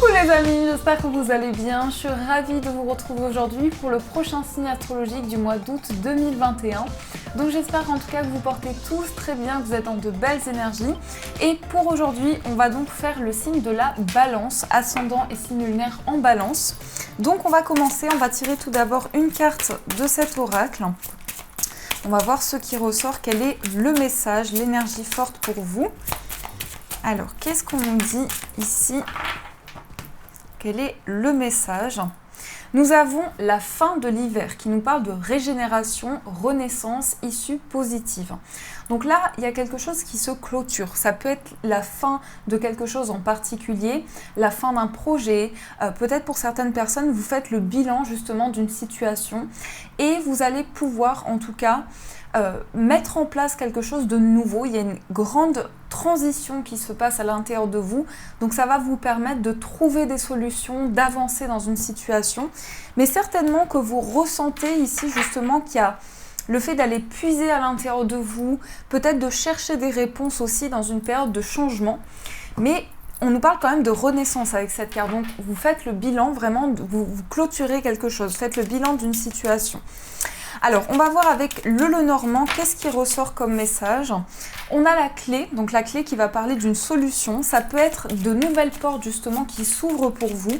Coucou les amis, j'espère que vous allez bien. Je suis ravie de vous retrouver aujourd'hui pour le prochain signe astrologique du mois d'août 2021. Donc j'espère en tout cas que vous portez tous très bien, que vous êtes dans de belles énergies. Et pour aujourd'hui, on va donc faire le signe de la balance, ascendant et signe lunaire en balance. Donc on va commencer, on va tirer tout d'abord une carte de cet oracle. On va voir ce qui ressort, quel est le message, l'énergie forte pour vous. Alors, qu'est-ce qu'on nous dit ici? Quel est le message? Nous avons la fin de l'hiver qui nous parle de régénération, renaissance, issue positive. Donc là, il y a quelque chose qui se clôture. Ça peut être la fin de quelque chose en particulier, la fin d'un projet. Peut-être pour certaines personnes, vous faites le bilan justement d'une situation et vous allez pouvoir en tout cas mettre en place quelque chose de nouveau. Il y a une grande transition qui se passe à l'intérieur de vous, donc ça va vous permettre de trouver des solutions, d'avancer dans une situation, mais certainement que vous ressentez ici justement qu'il y a le fait d'aller puiser à l'intérieur de vous, peut-être de chercher des réponses aussi dans une période de changement, mais on nous parle quand même de renaissance avec cette carte, donc vous faites le bilan, vraiment, vous clôturez quelque chose, faites le bilan d'une situation. Alors, on va voir avec le Lenormand, qu'est-ce qui ressort comme message? On a la clé, donc la clé qui va parler d'une solution. Ça peut être de nouvelles portes justement qui s'ouvrent pour vous.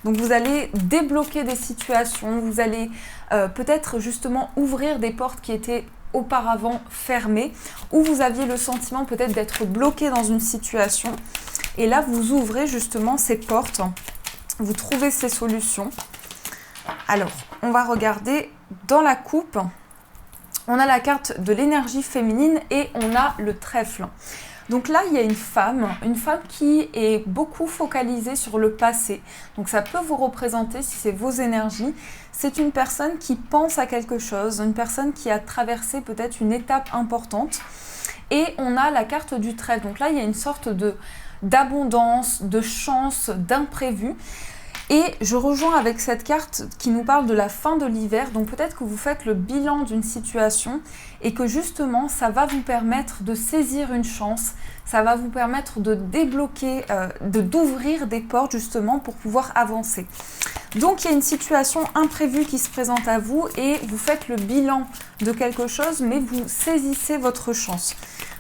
Donc, vous allez débloquer des situations, vous allez peut-être justement ouvrir des portes qui étaient auparavant fermées, ou vous aviez le sentiment peut-être d'être bloqué dans une situation. Et là, vous ouvrez justement ces portes, vous trouvez ces solutions. Alors, on va regarder dans la coupe, on a la carte de l'énergie féminine et on a le trèfle. Donc là, il y a une femme qui est beaucoup focalisée sur le passé. Donc ça peut vous représenter, si c'est vos énergies, c'est une personne qui pense à quelque chose, une personne qui a traversé peut-être une étape importante. Et on a la carte du trèfle. Donc là, il y a une sorte d'abondance, de chance, d'imprévu. Et je rejoins avec cette carte qui nous parle de la fin de l'hiver. Donc peut-être que vous faites le bilan d'une situation et que justement ça va vous permettre de saisir une chance, ça va vous permettre de débloquer, d'ouvrir des portes justement pour pouvoir avancer. Donc il y a une situation imprévue qui se présente à vous et vous faites le bilan de quelque chose mais vous saisissez votre chance.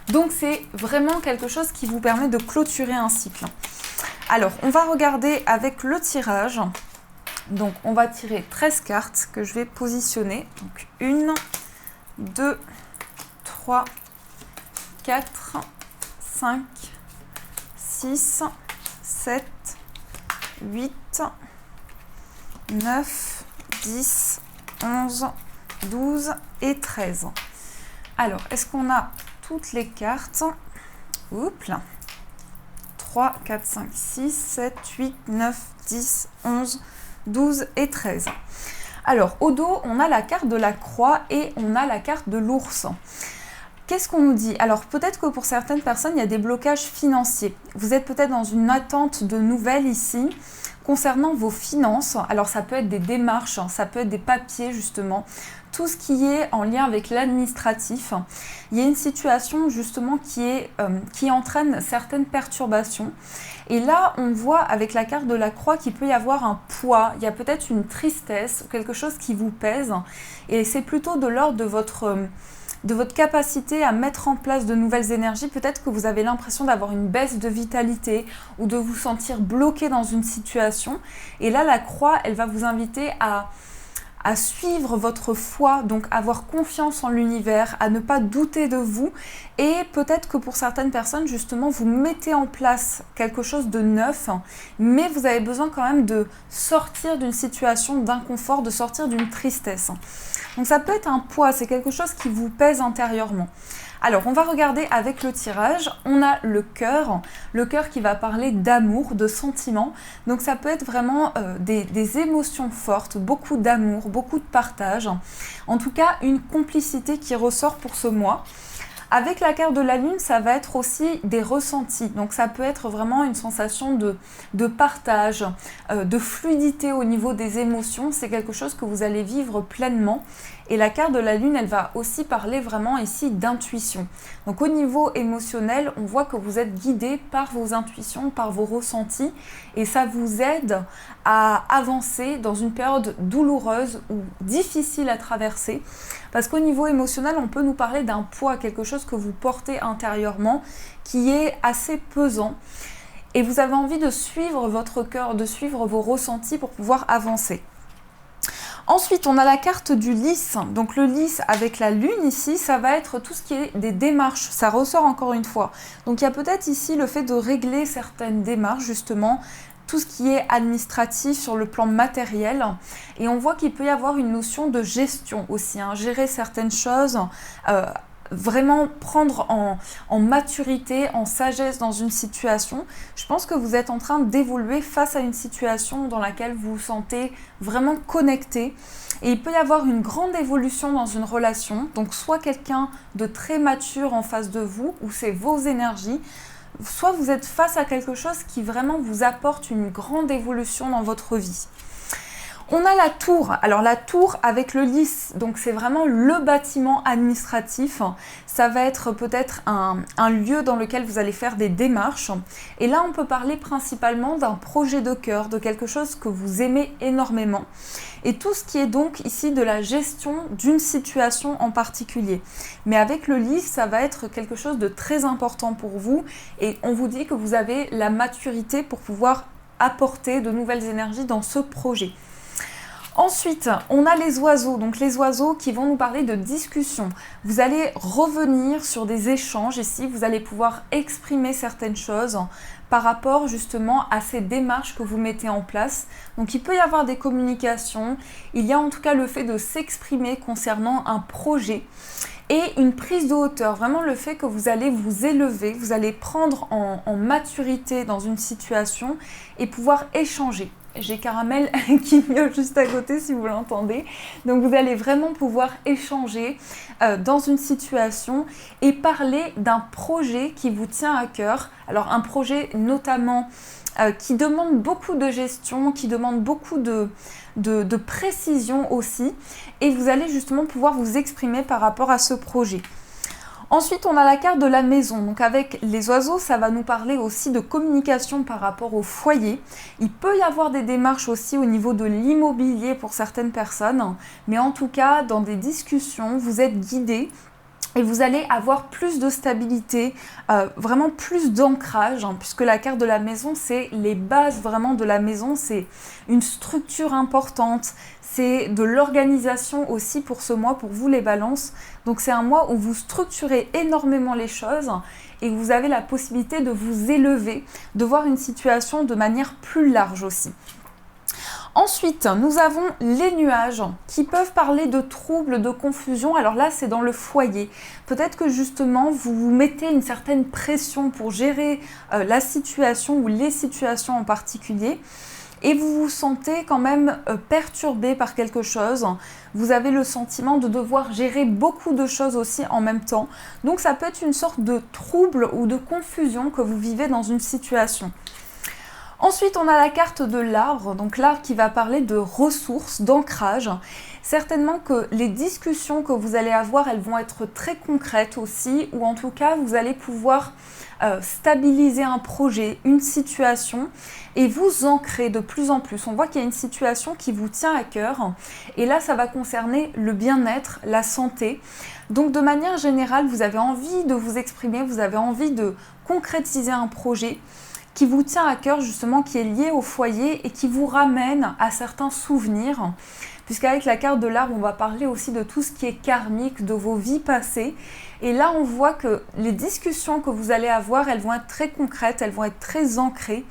Donc c'est vraiment quelque chose qui vous permet de clôturer un cycle. Alors, on va regarder avec le tirage. Donc, on va tirer 13 cartes que je vais positionner. Donc, 1, 2, 3, 4, 5, 6, 7, 8, 9, 10, 11, 12 et 13. Alors, est-ce qu'on a toutes les cartes? Oups là. 3, 4, 5, 6, 7, 8, 9, 10, 11, 12 et 13. Alors, au dos, on a la carte de la croix et on a la carte de l'ours. Qu'est-ce qu'on nous dit? Alors, peut-être que pour certaines personnes, il y a des blocages financiers. Vous êtes peut-être dans une attente de nouvelles ici concernant vos finances. Alors, ça peut être des démarches, ça peut être des papiers justement. Tout ce qui est en lien avec l'administratif, il y a une situation justement qui entraîne certaines perturbations. Et là, on voit avec la carte de la croix qu'il peut y avoir un poids, il y a peut-être une tristesse, quelque chose qui vous pèse. Et c'est plutôt de l'ordre de votre capacité à mettre en place de nouvelles énergies. Peut-être que vous avez l'impression d'avoir une baisse de vitalité ou de vous sentir bloqué dans une situation. Et là, la croix, elle va vous inviter à suivre votre foi, donc avoir confiance en l'univers, à ne pas douter de vous. Et peut-être que pour certaines personnes, justement, vous mettez en place quelque chose de neuf, mais vous avez besoin quand même de sortir d'une situation d'inconfort, de sortir d'une tristesse. Donc ça peut être un poids, c'est quelque chose qui vous pèse intérieurement. Alors, on va regarder avec le tirage. On a le cœur qui va parler d'amour, de sentiments. Donc, ça peut être vraiment des émotions fortes, beaucoup d'amour, beaucoup de partage. En tout cas, une complicité qui ressort pour ce mois. Avec la carte de la lune, ça va être aussi des ressentis. Donc, ça peut être vraiment une sensation de partage, de fluidité au niveau des émotions. C'est quelque chose que vous allez vivre pleinement. Et la carte de la lune, elle va aussi parler vraiment ici d'intuition. Donc au niveau émotionnel, on voit que vous êtes guidé par vos intuitions, par vos ressentis, et ça vous aide à avancer dans une période douloureuse ou difficile à traverser. Parce qu'au niveau émotionnel, on peut nous parler d'un poids, quelque chose que vous portez intérieurement, qui est assez pesant. Et vous avez envie de suivre votre cœur, de suivre vos ressentis pour pouvoir avancer. Ensuite, on a la carte du lys. Donc le lys avec la lune ici, ça va être tout ce qui est des démarches. Ça ressort encore une fois. Donc il y a peut-être ici le fait de régler certaines démarches, justement, tout ce qui est administratif sur le plan matériel. Et on voit qu'il peut y avoir une notion de gestion aussi, hein, gérer certaines choses, vraiment prendre en maturité, en sagesse dans une situation. Je pense que vous êtes en train d'évoluer face à une situation dans laquelle vous vous sentez vraiment connecté. Et il peut y avoir une grande évolution dans une relation. Donc soit quelqu'un de très mature en face de vous, ou c'est vos énergies, soit vous êtes face à quelque chose qui vraiment vous apporte une grande évolution dans votre vie. On a la tour. Alors la tour avec le lys, donc c'est vraiment le bâtiment administratif. Ça va être peut-être un lieu dans lequel vous allez faire des démarches. Et là, on peut parler principalement d'un projet de cœur, de quelque chose que vous aimez énormément. Et tout ce qui est donc ici de la gestion d'une situation en particulier. Mais avec le lys, ça va être quelque chose de très important pour vous. Et on vous dit que vous avez la maturité pour pouvoir apporter de nouvelles énergies dans ce projet. Ensuite, on a les oiseaux, donc les oiseaux qui vont nous parler de discussion. Vous allez revenir sur des échanges ici, vous allez pouvoir exprimer certaines choses par rapport justement à ces démarches que vous mettez en place. Donc il peut y avoir des communications, il y a en tout cas le fait de s'exprimer concernant un projet et une prise de hauteur, vraiment le fait que vous allez vous élever, vous allez prendre en maturité dans une situation et pouvoir échanger. J'ai Caramel qui miaule juste à côté si vous l'entendez. Donc vous allez vraiment pouvoir échanger dans une situation et parler d'un projet qui vous tient à cœur. Alors un projet notamment qui demande beaucoup de gestion, qui demande beaucoup de précision aussi. Et vous allez justement pouvoir vous exprimer par rapport à ce projet. Ensuite, on a la carte de la maison. Donc avec les oiseaux, ça va nous parler aussi de communication par rapport au foyer. Il peut y avoir des démarches aussi au niveau de l'immobilier pour certaines personnes. Mais en tout cas, dans des discussions, vous êtes guidés. Et vous allez avoir plus de stabilité, vraiment plus d'ancrage, hein, puisque la carte de la maison, c'est les bases vraiment de la maison, c'est une structure importante, c'est de l'organisation aussi pour ce mois, pour vous les balances. Donc c'est un mois où vous structurez énormément les choses et vous avez la possibilité de vous élever, de voir une situation de manière plus large aussi. Ensuite, nous avons les nuages qui peuvent parler de troubles, de confusion. Alors là, c'est dans le foyer. Peut-être que justement, vous vous mettez une certaine pression pour gérer la situation ou les situations en particulier. Et vous vous sentez quand même perturbé par quelque chose. Vous avez le sentiment de devoir gérer beaucoup de choses aussi en même temps. Donc ça peut être une sorte de trouble ou de confusion que vous vivez dans une situation. Ensuite, on a la carte de l'arbre, donc l'arbre qui va parler de ressources, d'ancrage. Certainement que les discussions que vous allez avoir, elles vont être très concrètes aussi, ou en tout cas, vous allez pouvoir stabiliser un projet, une situation, et vous ancrer de plus en plus. On voit qu'il y a une situation qui vous tient à cœur, et là, ça va concerner le bien-être, la santé. Donc, de manière générale, vous avez envie de vous exprimer, vous avez envie de concrétiser un projet qui vous tient à cœur justement, qui est lié au foyer et qui vous ramène à certains souvenirs. Puisqu'avec la carte de l'arbre, on va parler aussi de tout ce qui est karmique, de vos vies passées. Et là, on voit que les discussions que vous allez avoir, elles vont être très concrètes, elles vont être très ancrées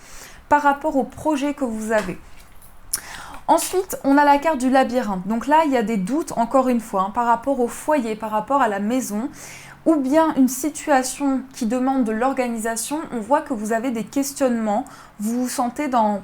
par rapport au projet que vous avez. Ensuite, on a la carte du labyrinthe. Donc là, il y a des doutes, encore une fois, hein, par rapport au foyer, par rapport à la maison, ou bien une situation qui demande de l'organisation. On voit que vous avez des questionnements, vous vous sentez dans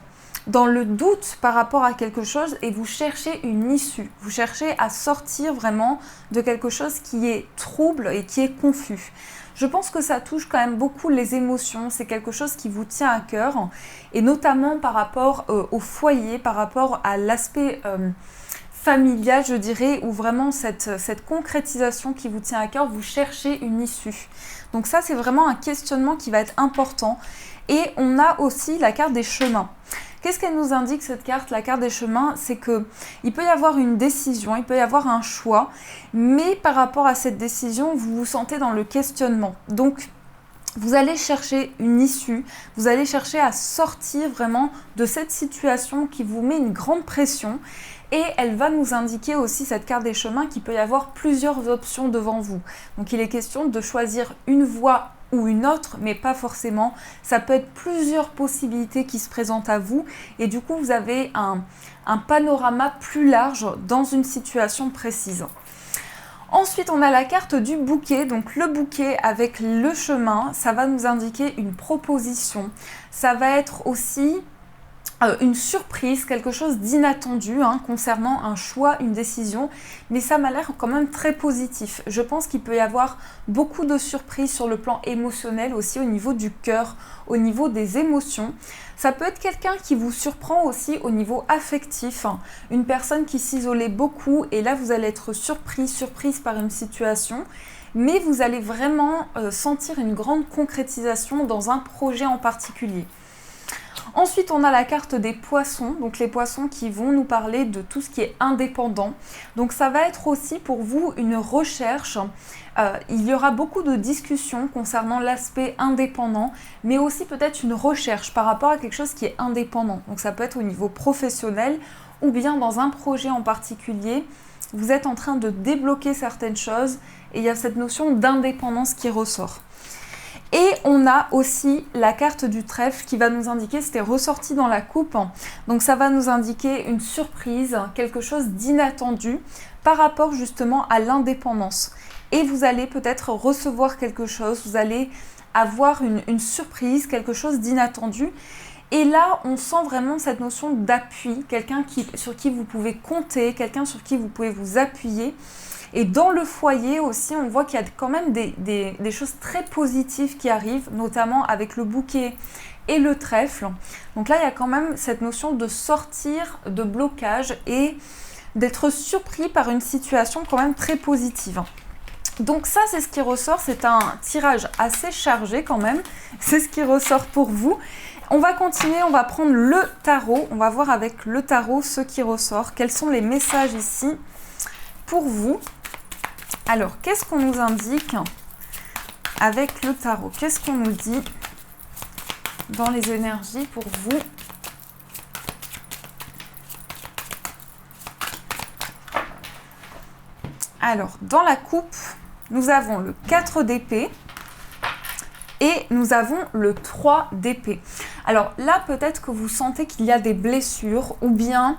le doute par rapport à quelque chose et vous cherchez une issue. Vous cherchez à sortir vraiment de quelque chose qui est trouble et qui est confus. Je pense que ça touche quand même beaucoup les émotions, c'est quelque chose qui vous tient à cœur et notamment par rapport au foyer, par rapport à l'aspect familiale, je dirais, ou vraiment cette concrétisation qui vous tient à cœur, vous cherchez une issue. Donc ça, c'est vraiment un questionnement qui va être important. Et on a aussi la carte des chemins. Qu'est-ce qu'elle nous indique cette carte, la carte des chemins? C'est qu'il peut y avoir une décision, il peut y avoir un choix, mais par rapport à cette décision, vous vous sentez dans le questionnement. Donc, vous allez chercher une issue, vous allez chercher à sortir vraiment de cette situation qui vous met une grande pression. Et elle va nous indiquer aussi, cette carte des chemins, qu'il peut y avoir plusieurs options devant vous. Donc il est question de choisir une voie ou une autre, mais pas forcément. Ça peut être plusieurs possibilités qui se présentent à vous. Et du coup, vous avez un panorama plus large dans une situation précise. Ensuite, on a la carte du bouquet. Donc le bouquet avec le chemin, ça va nous indiquer une proposition. Ça va être aussi une surprise, quelque chose d'inattendu concernant un choix, une décision, mais ça m'a l'air quand même très positif. Je pense qu'il peut y avoir beaucoup de surprises sur le plan émotionnel aussi, au niveau du cœur, au niveau des émotions. Ça peut être quelqu'un qui vous surprend aussi au niveau affectif, une personne qui s'isolait beaucoup et là vous allez être surprise par une situation, mais vous allez vraiment sentir une grande concrétisation dans un projet en particulier. Ensuite, on a la carte des poissons, donc les poissons qui vont nous parler de tout ce qui est indépendant. Donc ça va être aussi pour vous une recherche. Il y aura beaucoup de discussions concernant l'aspect indépendant, mais aussi peut-être une recherche par rapport à quelque chose qui est indépendant. Donc ça peut être au niveau professionnel ou bien dans un projet en particulier. Vous êtes en train de débloquer certaines choses et il y a cette notion d'indépendance qui ressort. Et on a aussi la carte du trèfle qui va nous indiquer, c'était ressorti dans la coupe, donc ça va nous indiquer une surprise, quelque chose d'inattendu par rapport justement à l'indépendance. Et vous allez peut-être recevoir quelque chose, vous allez avoir une surprise, quelque chose d'inattendu. Et là, on sent vraiment cette notion d'appui, quelqu'un sur qui vous pouvez compter, quelqu'un sur qui vous pouvez vous appuyer. Et dans le foyer aussi, on voit qu'il y a quand même des choses très positives qui arrivent, notamment avec le bouquet et le trèfle. Donc là, il y a quand même cette notion de sortir de blocage et d'être surpris par une situation quand même très positive. Donc ça, c'est ce qui ressort. C'est un tirage assez chargé quand même. C'est ce qui ressort pour vous. On va continuer, on va prendre le tarot. On va voir avec le tarot ce qui ressort. Quels sont les messages ici pour vous? Alors, qu'est-ce qu'on nous indique avec le tarot? Qu'est-ce qu'on nous dit dans les énergies pour vous? Alors, dans la coupe, nous avons le 4 d'épée et nous avons le 3 d'épée. Alors là, peut-être que vous sentez qu'il y a des blessures ou bien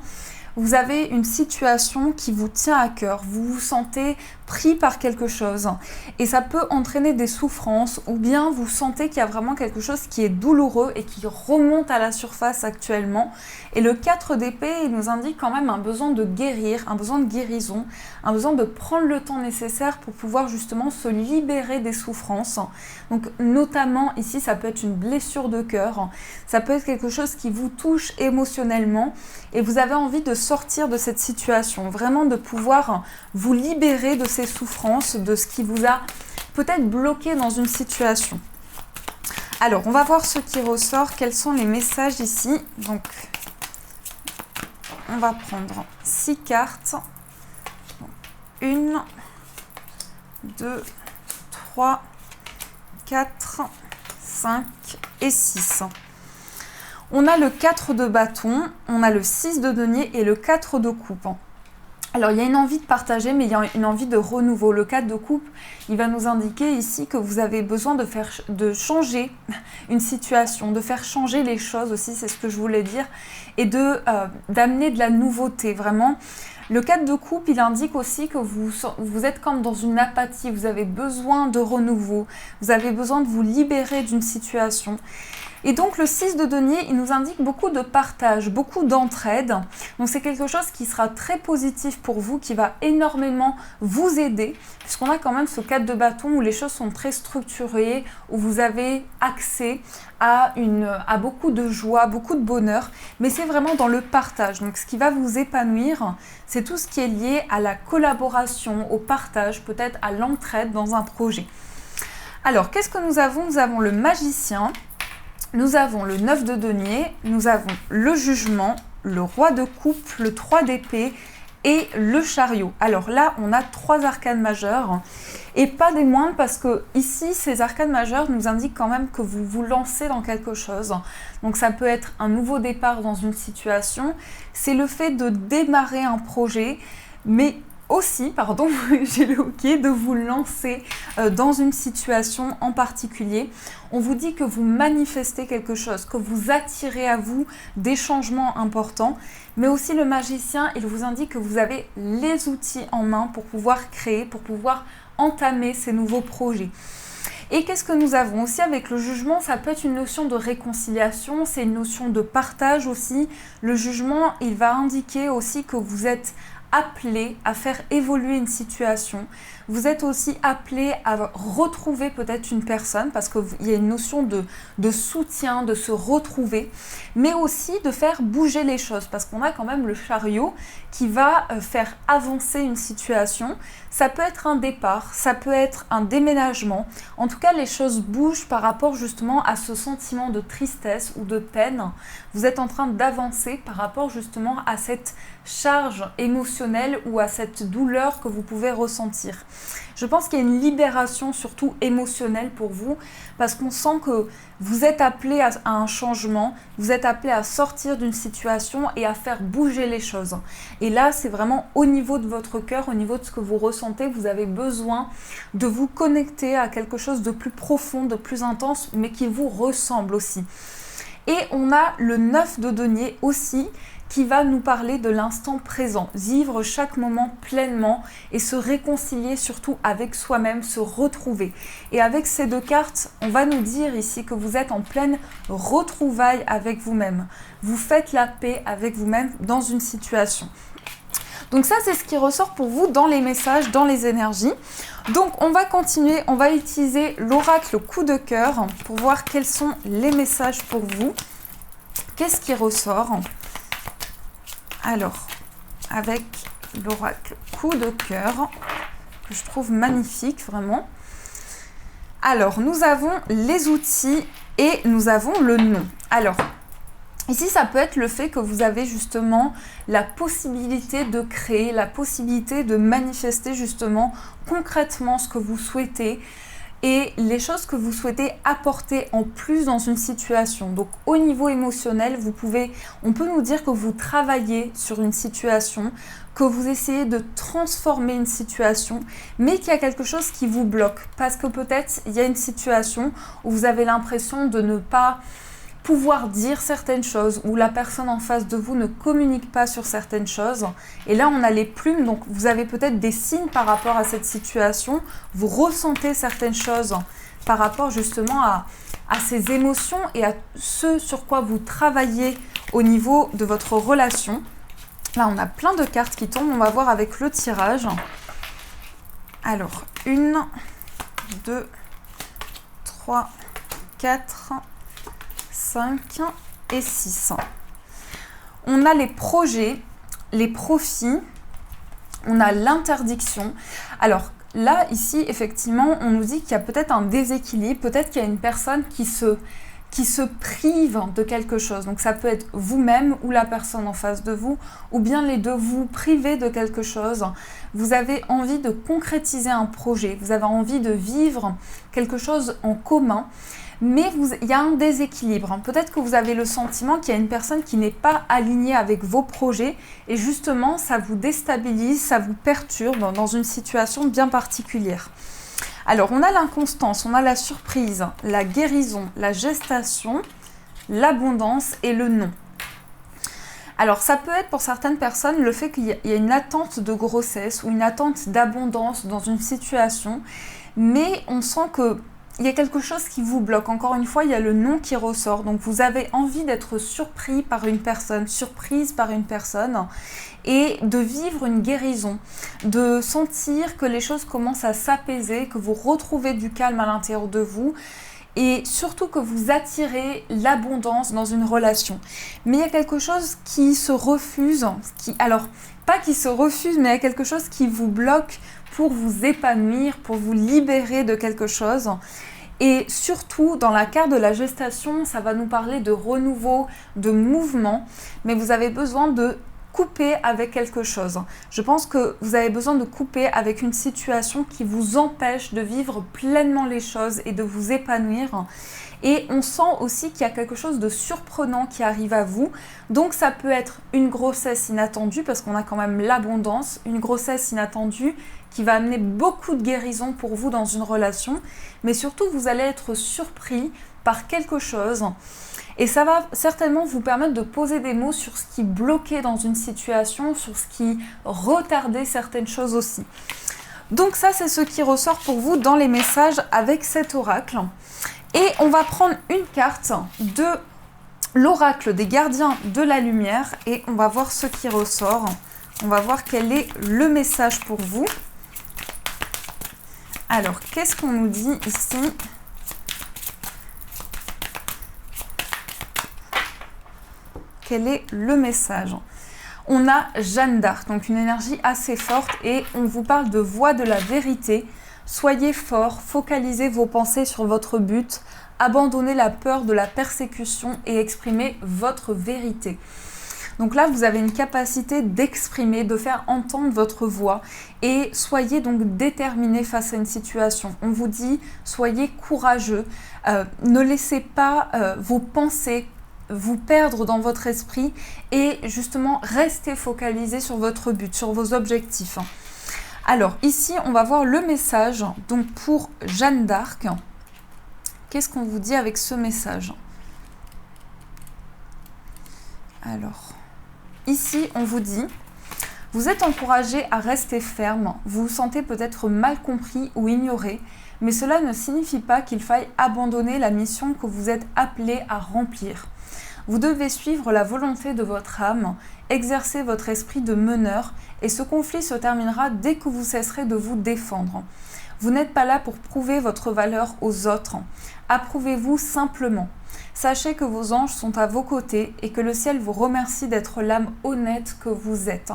vous avez une situation qui vous tient à cœur, vous vous sentez pris par quelque chose et ça peut entraîner des souffrances ou bien vous sentez qu'il y a vraiment quelque chose qui est douloureux et qui remonte à la surface actuellement. Et le 4 d'épée, il nous indique quand même un besoin de guérir, un besoin de guérison, un besoin de prendre le temps nécessaire pour pouvoir justement se libérer des souffrances. Donc notamment ici, ça peut être une blessure de cœur, ça peut être quelque chose qui vous touche émotionnellement et vous avez envie de sortir de cette situation, vraiment de pouvoir vous libérer de ces souffrances, de ce qui vous a peut-être bloqué dans une situation. Alors, on va voir ce qui ressort, quels sont les messages ici. Donc, on va prendre 6 cartes. 1, 2, 3, 4, 5 et 6. On a le 4 de bâton, on a le 6 de denier et le 4 de coupe. Alors, il y a une envie de partager, mais il y a une envie de renouveau. Le 4 de coupe, il va nous indiquer ici que vous avez besoin de changer une situation, de faire changer les choses aussi, c'est ce que je voulais dire, et d'amener de la nouveauté, vraiment. Le 4 de coupe, il indique aussi que vous êtes comme dans une apathie, vous avez besoin de renouveau, vous avez besoin de vous libérer d'une situation. Et donc le 6 de denier, il nous indique beaucoup de partage, beaucoup d'entraide. Donc c'est quelque chose qui sera très positif pour vous, qui va énormément vous aider, puisqu'on a quand même ce 4 de bâton où les choses sont très structurées, où vous avez accès à beaucoup de joie, beaucoup de bonheur, mais c'est vraiment dans le partage. Donc ce qui va vous épanouir, c'est tout ce qui est lié à la collaboration, au partage, peut-être à l'entraide dans un projet. Alors qu'est-ce que nous avons? Nous avons le magicien. Nous avons le 9 de denier, nous avons le jugement, le roi de coupe, le 3 d'épée et le chariot. Alors là, on a 3 arcanes majeures et pas des moindres parce que ici, ces arcanes majeures nous indiquent quand même que vous vous lancez dans quelque chose. Donc ça peut être un nouveau départ dans une situation, c'est le fait de démarrer un projet, mais aussi, j'ai le hockey, de vous lancer dans une situation en particulier. On vous dit que vous manifestez quelque chose, que vous attirez à vous des changements importants, mais aussi le magicien, il vous indique que vous avez les outils en main pour pouvoir créer, pour pouvoir entamer ces nouveaux projets. Et qu'est-ce que nous avons aussi avec le jugement? Ça peut être une notion de réconciliation, c'est une notion de partage aussi. Le jugement, il va indiquer aussi que vous êtes appelé à faire évoluer une situation. Vous êtes aussi appelé à retrouver peut-être une personne parce qu'il y a une notion de soutien, de se retrouver, mais aussi de faire bouger les choses parce qu'on a quand même le chariot qui va faire avancer une situation. Ça peut être un départ, ça peut être un déménagement. En tout cas, les choses bougent par rapport justement à ce sentiment de tristesse ou de peine. Vous êtes en train d'avancer par rapport justement à cette charge émotionnelle ou à cette douleur que vous pouvez ressentir. Je pense qu'il y a une libération surtout émotionnelle pour vous parce qu'on sent que vous êtes appelé à un changement, vous êtes appelé à sortir d'une situation et à faire bouger les choses. Et là, c'est vraiment au niveau de votre cœur, au niveau de ce que vous ressentez, vous avez besoin de vous connecter à quelque chose de plus profond, de plus intense, mais qui vous ressemble aussi. Et on a le 9 de denier aussi, qui va nous parler de l'instant présent, vivre chaque moment pleinement et se réconcilier surtout avec soi-même, se retrouver. Et avec ces 2 cartes, on va nous dire ici que vous êtes en pleine retrouvaille avec vous-même. Vous faites la paix avec vous-même dans une situation. Donc ça, c'est ce qui ressort pour vous dans les messages, dans les énergies. Donc on va continuer, on va utiliser l'oracle coup de cœur pour voir quels sont les messages pour vous. Qu'est-ce qui ressort ? Alors, avec l'oracle coup de cœur, que je trouve magnifique, vraiment. Alors, nous avons les outils et nous avons le nom. Alors, ici, ça peut être le fait que vous avez justement la possibilité de créer, la possibilité de manifester justement concrètement ce que vous souhaitez et les choses que vous souhaitez apporter en plus dans une situation. Donc au niveau émotionnel, on peut nous dire que vous travaillez sur une situation, que vous essayez de transformer une situation, mais qu'il y a quelque chose qui vous bloque. Parce que peut-être il y a une situation où vous avez l'impression de ne pas pouvoir dire certaines choses, où la personne en face de vous ne communique pas sur certaines choses. Et là, on a les plumes, donc vous avez peut-être des signes par rapport à cette situation. Vous ressentez certaines choses par rapport justement à ces émotions et à ce sur quoi vous travaillez au niveau de votre relation. Là, on a plein de cartes qui tombent. On va voir avec le tirage. Alors, 1, 2, 3, 4... 5 et 6. On a les projets, les profits, on a l'interdiction. Alors là, ici, effectivement, on nous dit qu'il y a peut-être un déséquilibre, peut-être qu'il y a une personne qui se prive de quelque chose. Donc ça peut être vous-même ou la personne en face de vous, ou bien les deux, vous privez de quelque chose. Vous avez envie de concrétiser un projet, vous avez envie de vivre quelque chose en commun. Mais il y a un déséquilibre. Peut-être que vous avez le sentiment qu'il y a une personne qui n'est pas alignée avec vos projets et justement, ça vous déstabilise, ça vous perturbe dans une situation bien particulière. Alors, on a l'inconstance, on a la surprise, la guérison, la gestation, l'abondance et le non. Alors, ça peut être pour certaines personnes le fait qu'il y a une attente de grossesse ou une attente d'abondance dans une situation, mais on sent que il y a quelque chose qui vous bloque. Encore une fois, il y a le non qui ressort. Donc vous avez envie d'être surprise par une personne et de vivre une guérison, de sentir que les choses commencent à s'apaiser, que vous retrouvez du calme à l'intérieur de vous et surtout que vous attirez l'abondance dans une relation. Mais il y a quelque chose qui se refuse, alors pas qui se refuse, mais il y a quelque chose qui vous bloque pour vous épanouir, pour vous libérer de quelque chose. Et surtout, dans la carte de la gestation, ça va nous parler de renouveau, de mouvement, mais vous avez besoin de couper avec quelque chose. Je pense que vous avez besoin de couper avec une situation qui vous empêche de vivre pleinement les choses et de vous épanouir. Et on sent aussi qu'il y a quelque chose de surprenant qui arrive à vous. Donc ça peut être une grossesse inattendue, parce qu'on a quand même l'abondance, une grossesse inattendue qui va amener beaucoup de guérison pour vous dans une relation. Mais surtout, vous allez être surpris par quelque chose. Et ça va certainement vous permettre de poser des mots sur ce qui bloquait dans une situation, sur ce qui retardait certaines choses aussi. Donc ça, c'est ce qui ressort pour vous dans les messages avec cet oracle. Et on va prendre une carte de l'oracle des gardiens de la lumière et on va voir ce qui ressort. On va voir quel est le message pour vous. Alors, qu'est-ce qu'on nous dit ici ? Quel est le message ? On a Jeanne d'Arc, donc une énergie assez forte et on vous parle de voie de la vérité. Soyez fort, focalisez vos pensées sur votre but, abandonnez la peur de la persécution et exprimez votre vérité. Donc là, vous avez une capacité d'exprimer, de faire entendre votre voix et soyez donc déterminé face à une situation. On vous dit, soyez courageux, ne laissez pas vos pensées vous perdre dans votre esprit et justement restez focalisé sur votre but, sur vos objectifs. Alors ici, on va voir le message donc pour Jeanne d'Arc. Qu'est-ce qu'on vous dit avec ce message ? Alors, ici, on vous dit, vous êtes encouragé à rester ferme, vous vous sentez peut-être mal compris ou ignoré, mais cela ne signifie pas qu'il faille abandonner la mission que vous êtes appelé à remplir. Vous devez suivre la volonté de votre âme, exercer votre esprit de meneur et ce conflit se terminera dès que vous cesserez de vous défendre. Vous n'êtes pas là pour prouver votre valeur aux autres. Approuvez-vous simplement. Sachez que vos anges sont à vos côtés et que le ciel vous remercie d'être l'âme honnête que vous êtes.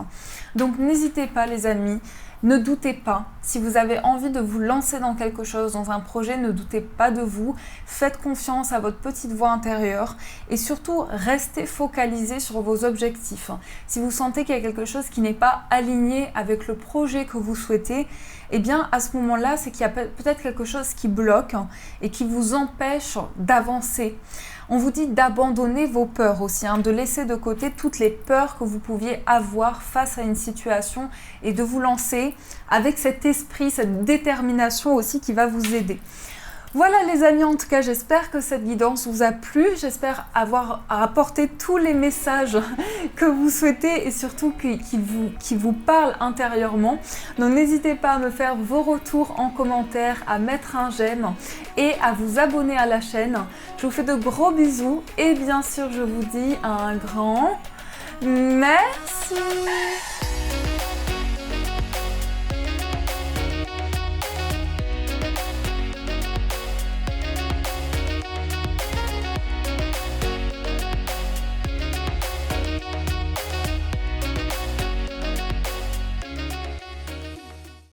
Donc n'hésitez pas les amis, ne doutez pas. Si vous avez envie de vous lancer dans quelque chose, dans un projet, ne doutez pas de vous. Faites confiance à votre petite voix intérieure et surtout restez focalisé sur vos objectifs. Si vous sentez qu'il y a quelque chose qui n'est pas aligné avec le projet que vous souhaitez, eh bien à ce moment-là, c'est qu'il y a peut-être quelque chose qui bloque et qui vous empêche d'avancer. On vous dit d'abandonner vos peurs aussi, de laisser de côté toutes les peurs que vous pouviez avoir face à une situation et de vous lancer avec cet esprit, cette détermination aussi qui va vous aider. Voilà les amis, en tout cas j'espère que cette guidance vous a plu, j'espère avoir apporté tous les messages que vous souhaitez et surtout qui vous parlent intérieurement. Donc n'hésitez pas à me faire vos retours en commentaire, à mettre un j'aime et à vous abonner à la chaîne. Je vous fais de gros bisous et bien sûr je vous dis un grand merci.